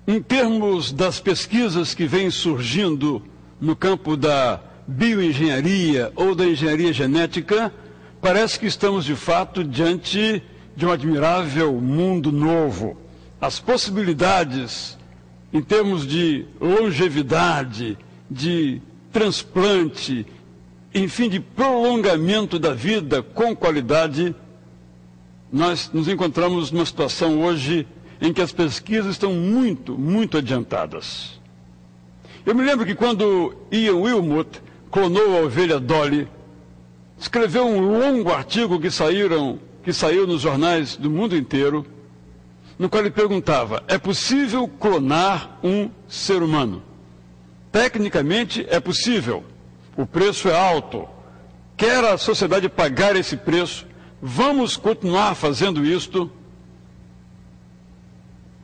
Em termos das pesquisas que vêm surgindo no campo da bioengenharia ou da engenharia genética, parece que estamos de fato diante de um admirável mundo novo. As possibilidades em termos de longevidade, de transplante, enfim, de prolongamento da vida com qualidade, nós nos encontramos numa situação hoje em que as pesquisas estão muito adiantadas. Eu me lembro que quando Ian Wilmot clonou a ovelha Dolly, escreveu um longo artigo que saiu nos jornais do mundo inteiro, no qual ele perguntava: é possível clonar um ser humano? Tecnicamente é possível, o preço é alto. Quer a sociedade pagar esse preço? Vamos continuar fazendo isto?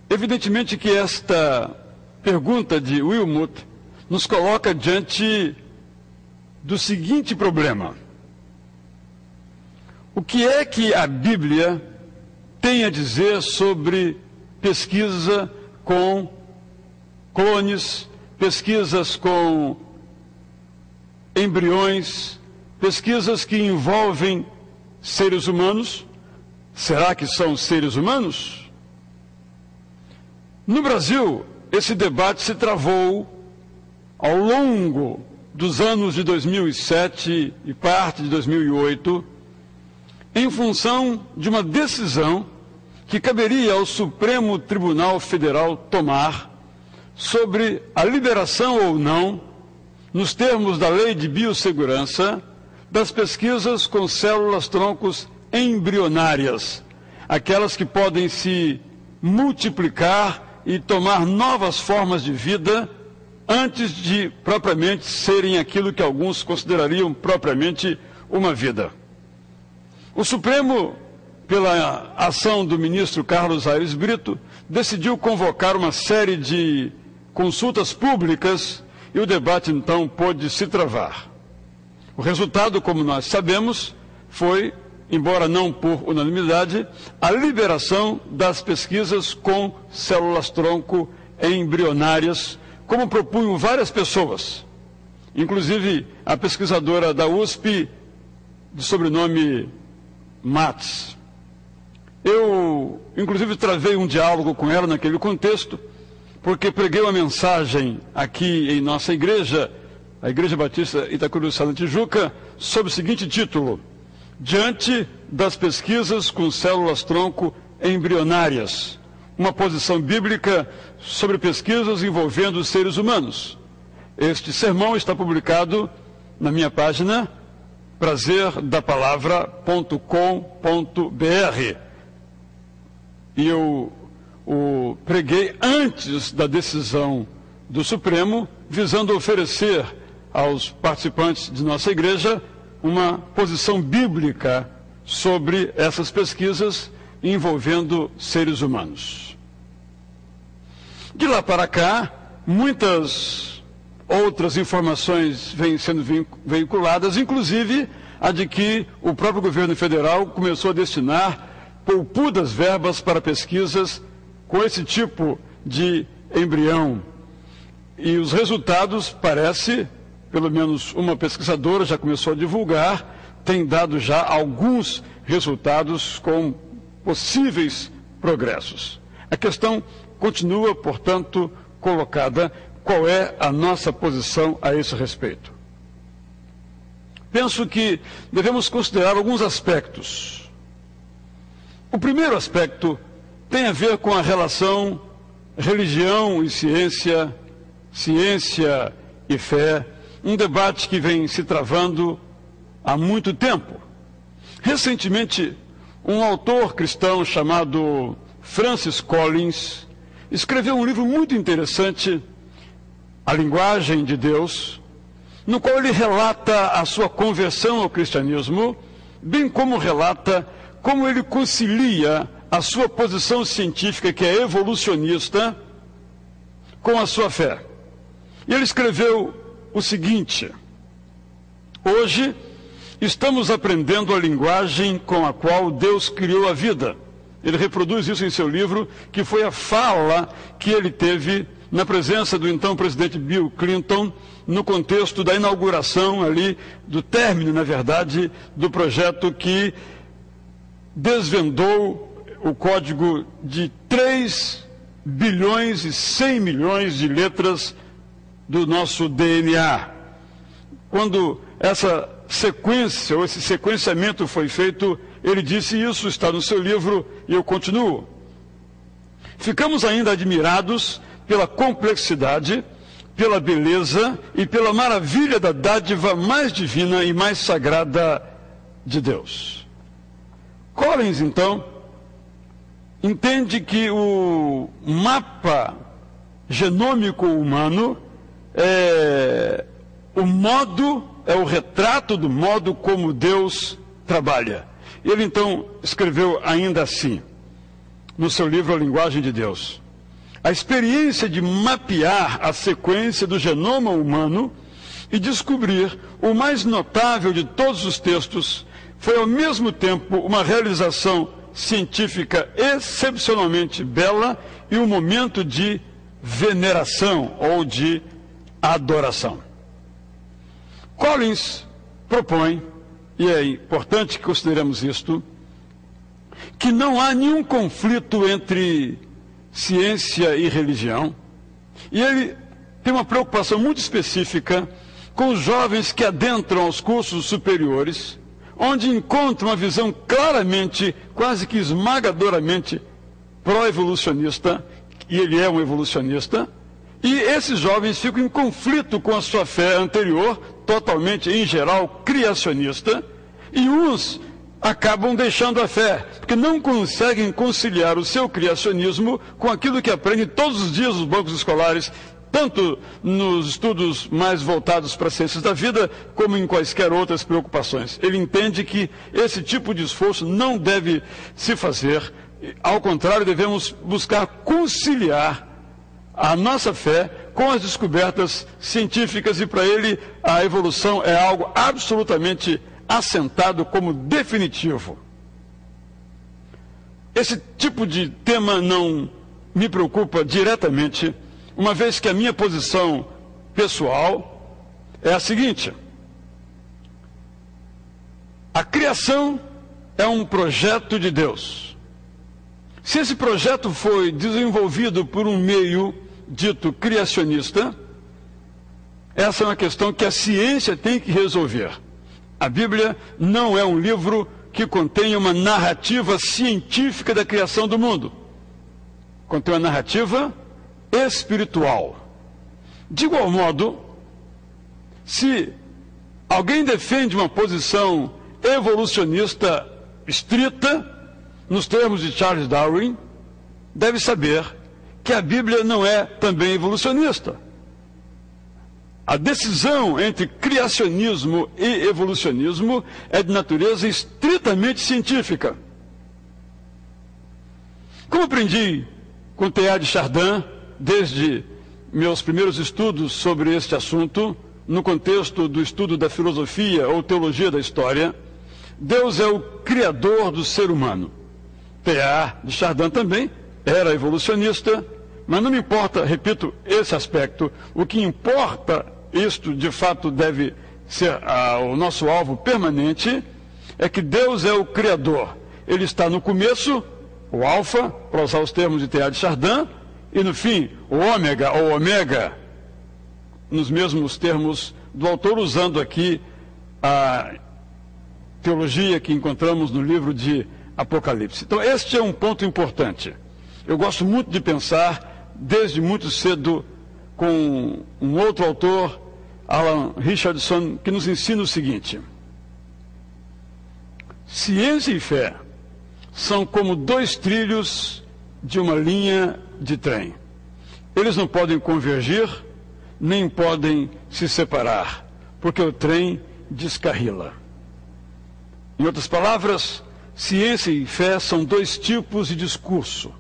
Evidentemente que esta pergunta de Wilmot nos coloca diante do seguinte problema: o que é que a Bíblia tem a dizer sobre pesquisa com clones, pesquisas com embriões, pesquisas que envolvem seres humanos? Será que são seres humanos? No Brasil, esse debate se travou ao longo dos anos de 2007 e parte de 2008, em função de uma decisão que caberia ao Supremo Tribunal Federal tomar sobre a liberação ou não, nos termos da Lei de Biossegurança, das pesquisas com células-troncos embrionárias, aquelas que podem se multiplicar e tomar novas formas de vida antes de propriamente serem aquilo que alguns considerariam propriamente uma vida. O Supremo, pela ação do ministro Carlos Aires Brito, decidiu convocar uma série de consultas públicas e o debate então pôde se travar. O resultado, como nós sabemos, foi, embora não por unanimidade, a liberação das pesquisas com células-tronco embrionárias, como propunham várias pessoas, inclusive a pesquisadora da USP, de sobrenome Matos. Eu, inclusive, travei um diálogo com ela naquele contexto, porque preguei uma mensagem aqui em nossa igreja, a Igreja Batista Itacuruçá na Tijuca, sob o seguinte título: Diante das pesquisas com células-tronco embrionárias, uma posição bíblica sobre pesquisas envolvendo os seres humanos. Este sermão está publicado na minha página prazerdapalavra.com.br. E eu o preguei antes da decisão do Supremo, visando oferecer aos participantes de nossa igreja uma posição bíblica sobre essas pesquisas envolvendo seres humanos. De lá para cá, muitas outras informações vêm sendo veiculadas, inclusive a de que o próprio governo federal começou a destinar poupudas verbas para pesquisas com esse tipo de embrião. E os resultados, parece, pelo menos uma pesquisadora já começou a divulgar, tem dado já alguns resultados com possíveis progressos. A questão continua, portanto, colocada: qual é a nossa posição a esse respeito? Penso que devemos considerar alguns aspectos. O primeiro aspecto tem a ver com a relação religião e ciência, ciência e fé, um debate que vem se travando há muito tempo. Recentemente, um autor cristão chamado Francis Collins escreveu um livro muito interessante, A Linguagem de Deus, no qual ele relata a sua conversão ao cristianismo, bem como relata como ele concilia a sua posição científica, que é evolucionista, com a sua fé. E ele escreveu o seguinte: hoje estamos aprendendo a linguagem com a qual Deus criou a vida, Ele reproduz isso em seu livro, que foi a fala que ele teve na presença do então presidente Bill Clinton, no contexto da inauguração ali, do término, na verdade, do projeto que desvendou o código de 3 bilhões e 100 milhões de letras do nosso DNA. Quando essa sequência, ou esse sequenciamento foi feito, ele disse isso, está no seu livro, e eu continuo. Ficamos ainda admirados pela complexidade, pela beleza e pela maravilha da dádiva mais divina e mais sagrada de Deus. Collins, então, entende que o mapa genômico humano é o retrato do modo como Deus trabalha. Ele então escreveu ainda assim, no seu livro A Linguagem de Deus: a experiência de mapear a sequência do genoma humano e descobrir o mais notável de todos os textos foi ao mesmo tempo uma realização científica excepcionalmente bela e um momento de veneração ou de adoração. Collins propõe, e é importante que consideremos isto, que não há nenhum conflito entre ciência e religião, e ele tem uma preocupação muito específica com os jovens que adentram aos cursos superiores, onde encontram uma visão claramente, quase que esmagadoramente pró-evolucionista, e ele é um evolucionista, e esses jovens ficam em conflito com a sua fé anterior, totalmente, em geral, criacionista, e uns acabam deixando a fé, porque não conseguem conciliar o seu criacionismo com aquilo que aprendem todos os dias nos bancos escolares, tanto nos estudos mais voltados para as ciências da vida, como em quaisquer outras preocupações. Ele entende que esse tipo de esforço não deve se fazer, ao contrário, devemos buscar conciliar a nossa fé com as descobertas científicas, e para ele a evolução é algo absolutamente assentado como definitivo. Esse tipo de tema não me preocupa diretamente, uma vez que a minha posição pessoal é a seguinte: a criação é um projeto de Deus. Se esse projeto foi desenvolvido por um meio dito criacionista, essa é uma questão que a ciência tem que resolver. A Bíblia não é um livro que contém uma narrativa científica da criação do mundo. Contém uma narrativa espiritual. De igual modo, se alguém defende uma posição evolucionista estrita, nos termos de Charles Darwin, deve saber que a Bíblia não é também evolucionista. A decisão entre criacionismo e evolucionismo é de natureza estritamente científica. Como aprendi com Teilhard de Chardin, desde meus primeiros estudos sobre este assunto, no contexto do estudo da filosofia ou teologia da história, Deus é o criador do ser humano. Teilhard de Chardin também era evolucionista, mas não me importa, repito, esse aspecto. O que importa, isto de fato deve ser o nosso alvo permanente, é que Deus é o Criador. Ele está no começo, o alfa, para usar os termos de Teilhard de Chardin, e no fim, o ômega ou omega, nos mesmos termos do autor, usando aqui a teologia que encontramos no livro de Apocalipse. Então, este é um ponto importante. Eu gosto muito de pensar, desde muito cedo, com um outro autor, Alan Richardson, que nos ensina o seguinte: ciência e fé são como dois trilhos de uma linha de trem. Eles não podem convergir, nem podem se separar, porque o trem descarrila. Em outras palavras, ciência e fé são dois tipos de discurso,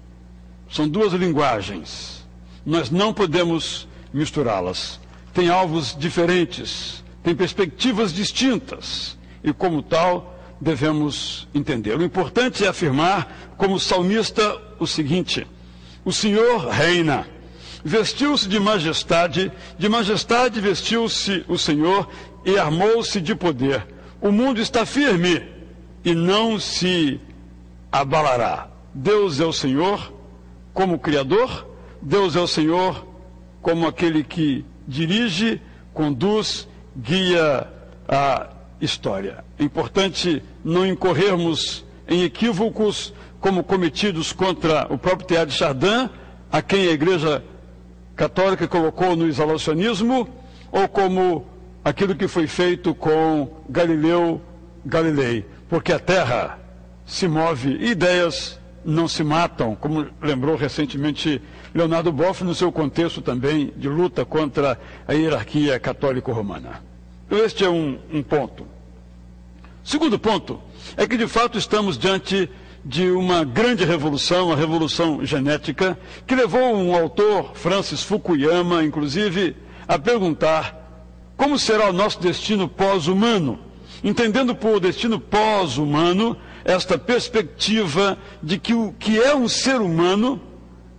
são duas linguagens. Nós não podemos misturá-las. Tem alvos diferentes, tem perspectivas distintas, e como tal, devemos entender. O importante é afirmar, como salmista, o seguinte: o Senhor reina. Vestiu-se de majestade vestiu-se o Senhor e armou-se de poder. O mundo está firme e não se abalará. Deus é o Senhor como Criador, Deus é o Senhor como aquele que dirige, conduz, guia a história. É importante não incorrermos em equívocos como cometidos contra o próprio Teilhard de Chardin, a quem a Igreja Católica colocou no isolacionismo, ou como aquilo que foi feito com Galileu Galilei, porque a Terra se move e ideias não se matam, como lembrou recentemente Leonardo Boff no seu contexto também de luta contra a hierarquia católico-romana. Então este é um ponto. Segundo ponto é que de fato estamos diante de uma grande revolução, a revolução genética, que levou um autor, Francis Fukuyama, inclusive, a perguntar como será o nosso destino pós-humano, entendendo por destino pós-humano esta perspectiva de que o que é um ser humano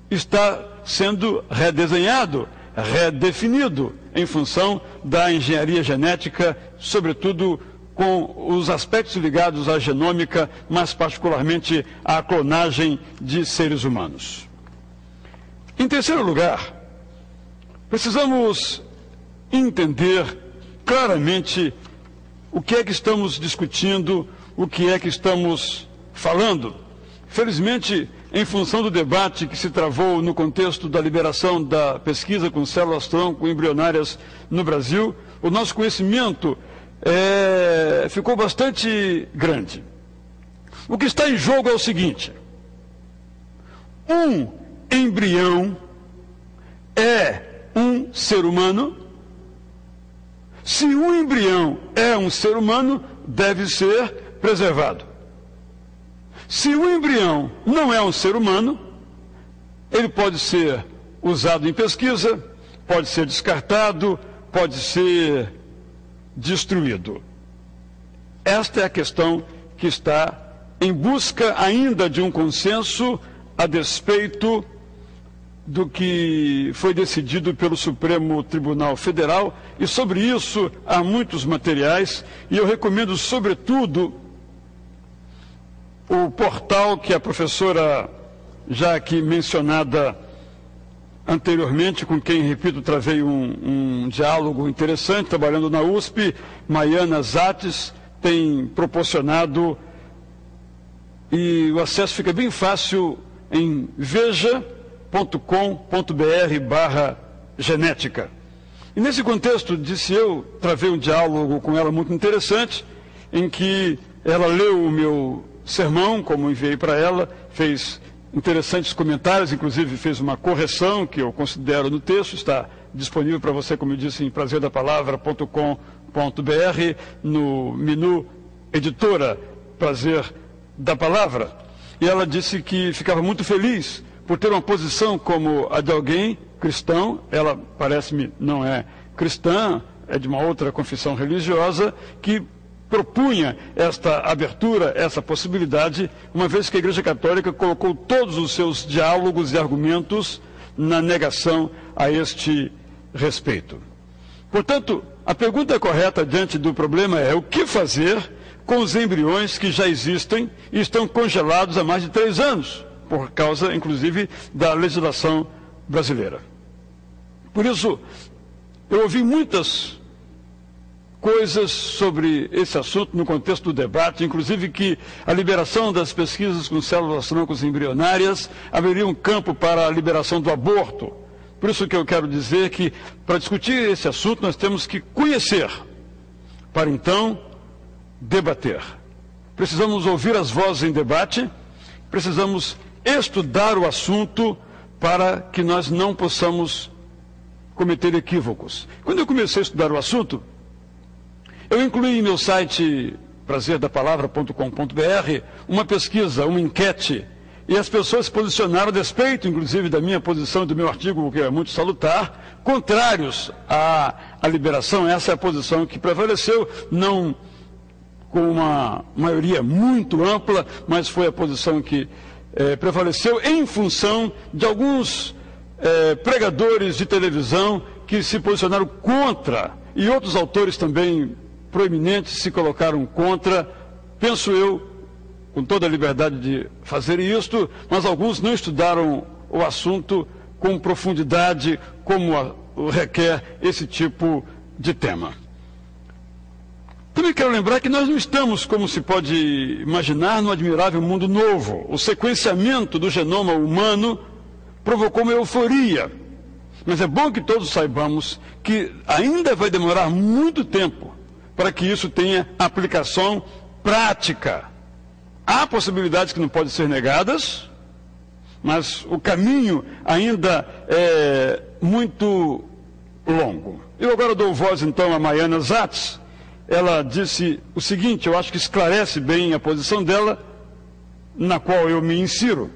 está sendo redesenhado, redefinido em função da engenharia genética, sobretudo com os aspectos ligados à genômica, mas particularmente à clonagem de seres humanos. Em terceiro lugar, precisamos entender claramente o que é que estamos discutindo, o que é que estamos falando. Felizmente, em função do debate que se travou no contexto da liberação da pesquisa com células-tronco embrionárias no Brasil, o nosso conhecimento ficou bastante grande. O que está em jogo é o seguinte: um embrião é um ser humano. Se um embrião é um ser humano, deve ser preservado. Se o embrião não é um ser humano, ele pode ser usado em pesquisa, pode ser descartado, pode ser destruído. Esta é a questão que está em busca ainda de um consenso a despeito do que foi decidido pelo Supremo Tribunal Federal, e sobre isso há muitos materiais, e eu recomendo sobretudo o portal que a professora, já aqui mencionada anteriormente, com quem, repito, travei um diálogo interessante, trabalhando na USP, Maiana Zates, tem proporcionado, e o acesso fica bem fácil em veja.com.br/genética. E nesse contexto, disse eu, travei um diálogo com ela muito interessante, em que ela leu o meu sermão, como enviei para ela, fez interessantes comentários, inclusive fez uma correção que eu considero no texto, está disponível para você, como eu disse, em prazerdapalavra.com.br, no menu editora Prazer da Palavra. E ela disse que ficava muito feliz por ter uma posição como a de alguém cristão. Ela, parece-me, não é cristã, é de uma outra confissão religiosa, que propunha esta abertura, essa possibilidade, uma vez que a Igreja Católica colocou todos os seus diálogos e argumentos na negação a este respeito. Portanto, a pergunta correta diante do problema é: o que fazer com os embriões que já existem e estão congelados há mais de 3 anos, por causa, inclusive, da legislação brasileira? Por isso, eu ouvi muitas coisas sobre esse assunto no contexto do debate, inclusive que a liberação das pesquisas com células-troncos embrionárias abriria um campo para a liberação do aborto. Por isso que eu quero dizer que, para discutir esse assunto, nós temos que conhecer, para então debater. Precisamos ouvir as vozes em debate, precisamos estudar o assunto para que nós não possamos cometer equívocos. Quando eu comecei a estudar o assunto, eu incluí em meu site prazerdapalavra.com.br uma pesquisa, uma enquete, e as pessoas se posicionaram a despeito, inclusive, da minha posição e do meu artigo, que é muito salutar, contrários à liberação. Essa é a posição que prevaleceu. Não com uma maioria muito ampla, mas foi a posição que prevaleceu em função de alguns pregadores de televisão que se posicionaram contra, e outros autores também proeminentes se colocaram contra, penso eu, com toda a liberdade de fazer isto, mas alguns não estudaram o assunto com profundidade, como requer esse tipo de tema. Também quero lembrar que nós não estamos, como se pode imaginar, num admirável mundo novo. O sequenciamento do genoma humano provocou uma euforia. Mas é bom que todos saibamos que ainda vai demorar muito tempo para que isso tenha aplicação prática. Há possibilidades que não podem ser negadas, mas o caminho ainda é muito longo. Eu agora dou voz então a Maiana Zatz. Ela disse o seguinte, eu acho que esclarece bem a posição dela, na qual eu me insiro.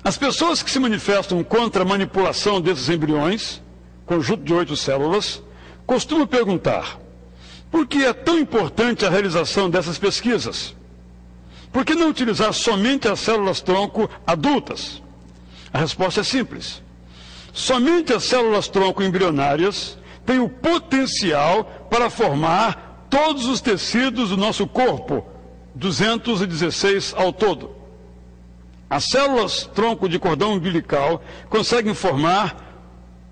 As pessoas que se manifestam contra a manipulação desses embriões, conjunto de 8 células, costumam perguntar: por que é tão importante a realização dessas pesquisas? Por que não utilizar somente as células-tronco adultas? A resposta é simples. Somente as células-tronco embrionárias têm o potencial para formar todos os tecidos do nosso corpo, 216 ao todo. As células-tronco de cordão umbilical conseguem formar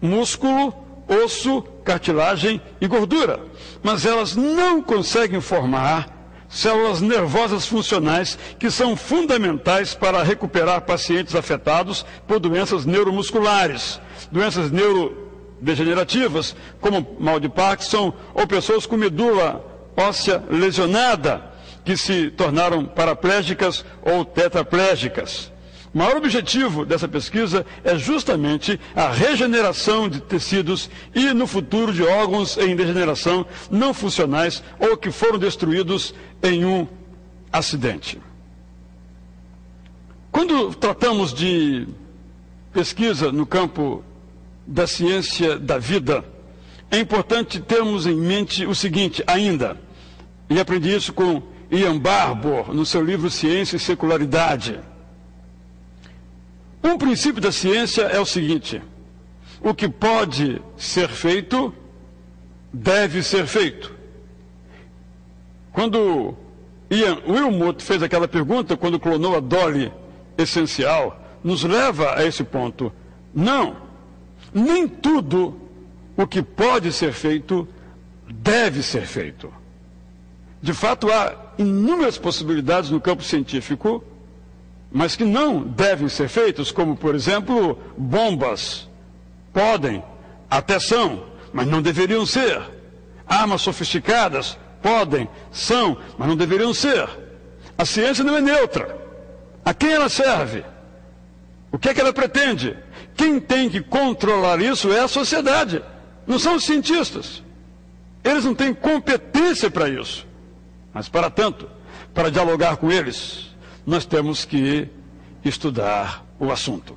músculo, osso, cartilagem e gordura, mas elas não conseguem formar células nervosas funcionais que são fundamentais para recuperar pacientes afetados por doenças neuromusculares, doenças neurodegenerativas, como mal de Parkinson, ou pessoas com medula óssea lesionada, que se tornaram paraplégicas ou tetraplégicas. O maior objetivo dessa pesquisa é justamente a regeneração de tecidos e, no futuro, de órgãos em degeneração não funcionais ou que foram destruídos em um acidente. Quando tratamos de pesquisa no campo da ciência da vida, é importante termos em mente o seguinte ainda, e aprendi isso com Ian Barbour, no seu livro Ciência e Secularidade. Um princípio da ciência é o seguinte: o que pode ser feito, deve ser feito. Quando Ian Wilmot fez aquela pergunta, quando clonou a Dolly essencial, nos leva a esse ponto. Não, nem tudo o que pode ser feito, deve ser feito. De fato, há inúmeras possibilidades no campo científico, mas que não devem ser feitos, como, por exemplo, bombas. Podem, até são, mas não deveriam ser. Armas sofisticadas, podem, são, mas não deveriam ser. A ciência não é neutra. A quem ela serve? O que é que ela pretende? Quem tem que controlar isso é a sociedade, não são os cientistas. Eles não têm competência para isso. Mas, para tanto, para dialogar com eles, nós temos que estudar o assunto.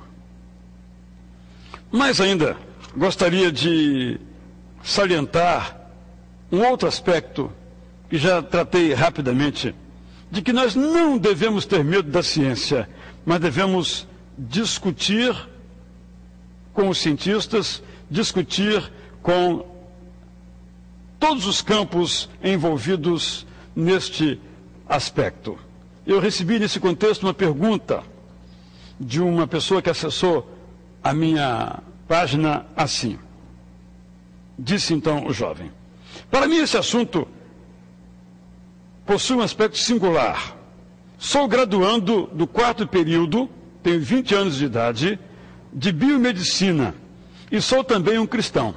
Mas ainda gostaria de salientar um outro aspecto que já tratei rapidamente, de que nós não devemos ter medo da ciência, mas devemos discutir com os cientistas, discutir com todos os campos envolvidos neste aspecto. Eu recebi nesse contexto uma pergunta de uma pessoa que acessou a minha página assim. Disse então o jovem: para mim esse assunto possui um aspecto singular. Sou graduando do 4º período, tenho 20 anos de idade, de biomedicina e sou também um cristão.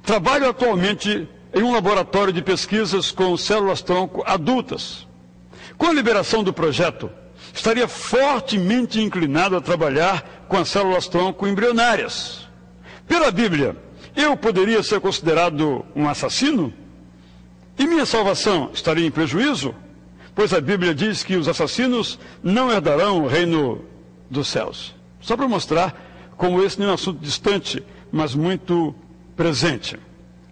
Trabalho atualmente em um laboratório de pesquisas com células-tronco adultas. Com a liberação do projeto, estaria fortemente inclinado a trabalhar com as células-tronco embrionárias. Pela Bíblia, eu poderia ser considerado um assassino? E minha salvação estaria em prejuízo? Pois a Bíblia diz que os assassinos não herdarão o reino dos céus. Só para mostrar como esse não é um assunto distante, mas muito presente.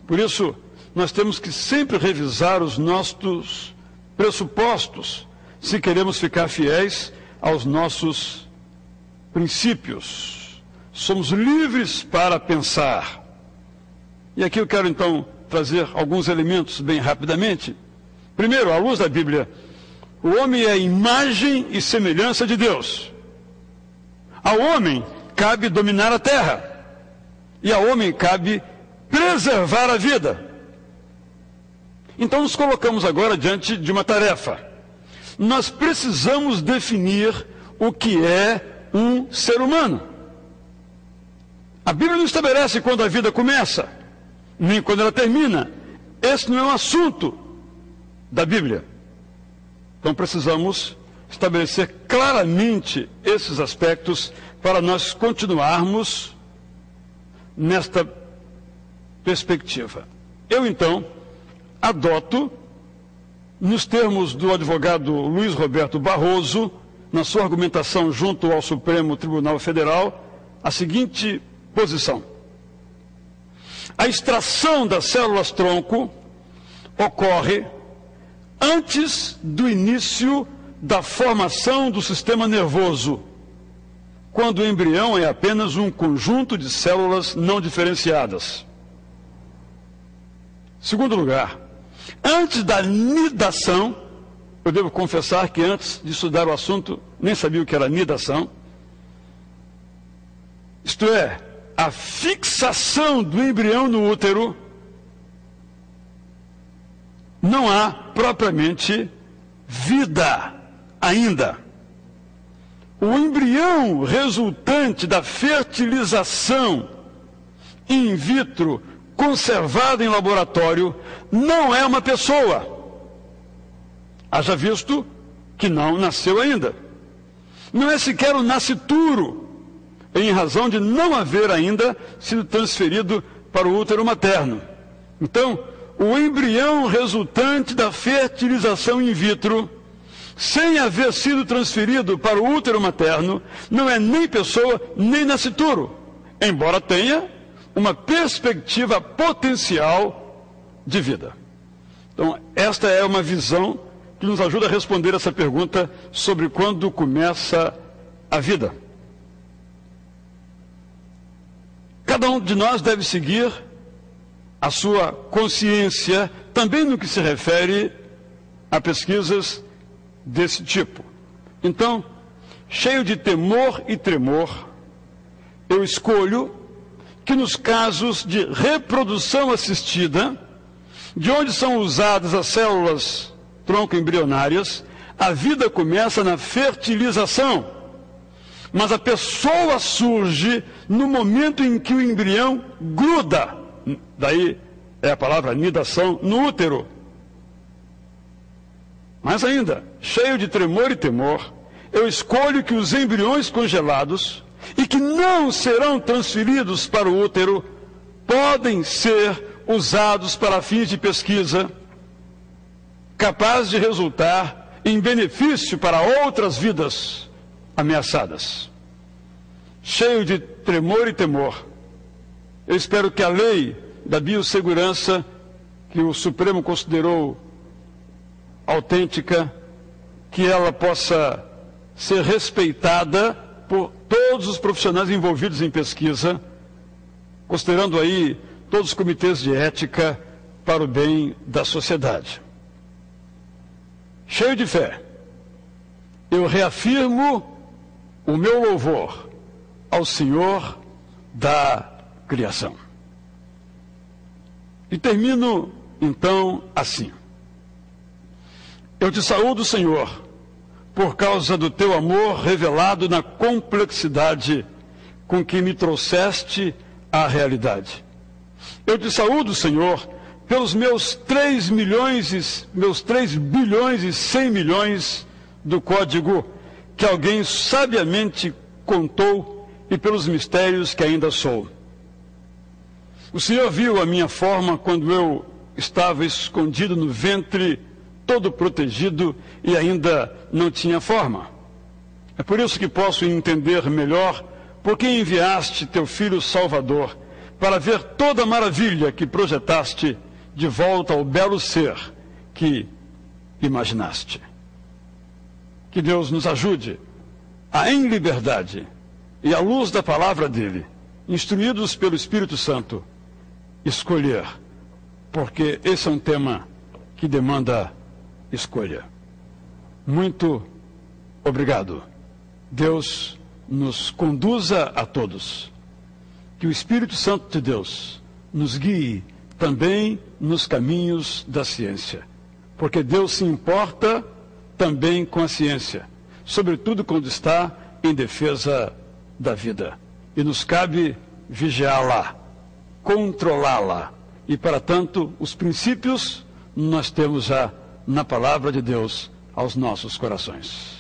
Por isso, nós temos que sempre revisar os nossos pressupostos, se queremos ficar fiéis aos nossos princípios. Somos livres para pensar. E aqui eu quero então trazer alguns elementos bem rapidamente. Primeiro, à luz da Bíblia, o homem é imagem e semelhança de Deus. Ao homem cabe dominar a terra, e ao homem cabe preservar a vida. Então nos colocamos agora diante de uma tarefa. Nós precisamos definir o que é um ser humano. A Bíblia não estabelece quando a vida começa, nem quando ela termina. Esse não é um assunto da Bíblia. Então precisamos estabelecer claramente esses aspectos para nós continuarmos nesta perspectiva. Eu então adoto, nos termos do advogado Luiz Roberto Barroso, na sua argumentação junto ao Supremo Tribunal Federal, a seguinte posição: a extração das células-tronco ocorre antes do início da formação do sistema nervoso, quando o embrião é apenas um conjunto de células não diferenciadas. Segundo lugar, antes da nidação, eu devo confessar que antes de estudar o assunto, nem sabia o que era nidação, isto é, a fixação do embrião no útero, não há propriamente vida ainda. O embrião resultante da fertilização in vitro conservado em laboratório não é uma pessoa. Haja visto que não nasceu ainda. Não é sequer um nascituro, em razão de não haver ainda sido transferido para o útero materno. Então, o embrião resultante da fertilização in vitro, sem haver sido transferido para o útero materno, não é nem pessoa, nem nascituro, embora tenha uma perspectiva potencial de vida. Então, esta é uma visão que nos ajuda a responder essa pergunta sobre quando começa a vida. Cada um de nós deve seguir a sua consciência, também no que se refere a pesquisas desse tipo. Então, cheio de temor e tremor, eu escolho que nos casos de reprodução assistida, de onde são usadas as células tronco-embrionárias, a vida começa na fertilização, mas a pessoa surge no momento em que o embrião gruda, daí é a palavra nidação, no útero. Mas ainda, cheio de tremor e temor, eu escolho que os embriões congelados e que não serão transferidos para o útero podem ser usados para fins de pesquisa, capaz de resultar em benefício para outras vidas ameaçadas. Cheio de tremor e temor, eu espero que a lei da biossegurança, que o Supremo considerou autêntica, que ela possa ser respeitada por todos os profissionais envolvidos em pesquisa, considerando aí todos os comitês de ética para o bem da sociedade. Cheio de fé, eu reafirmo o meu louvor ao Senhor da criação. E termino, então, assim. Eu te saúdo, Senhor, por causa do teu amor revelado na complexidade com que me trouxeste à realidade. Eu te saúdo, Senhor, pelos meus 3 bilhões e 100 milhões do código que alguém sabiamente contou e pelos mistérios que ainda sou. O Senhor viu a minha forma quando eu estava escondido no ventre, todo protegido e ainda não tinha forma. É por isso que posso entender melhor por que enviaste teu Filho Salvador, para ver toda a maravilha que projetaste de volta ao belo ser que imaginaste. Que Deus nos ajude a, em liberdade e à luz da palavra dele, instruídos pelo Espírito Santo, escolher, porque esse é um tema que demanda escolha. Muito obrigado. Deus nos conduza a todos. Que o Espírito Santo de Deus nos guie também nos caminhos da ciência, porque Deus se importa também com a ciência, sobretudo quando está em defesa da vida. E nos cabe vigiá-la, controlá-la. E, para tanto, os princípios nós temos já na palavra de Deus aos nossos corações.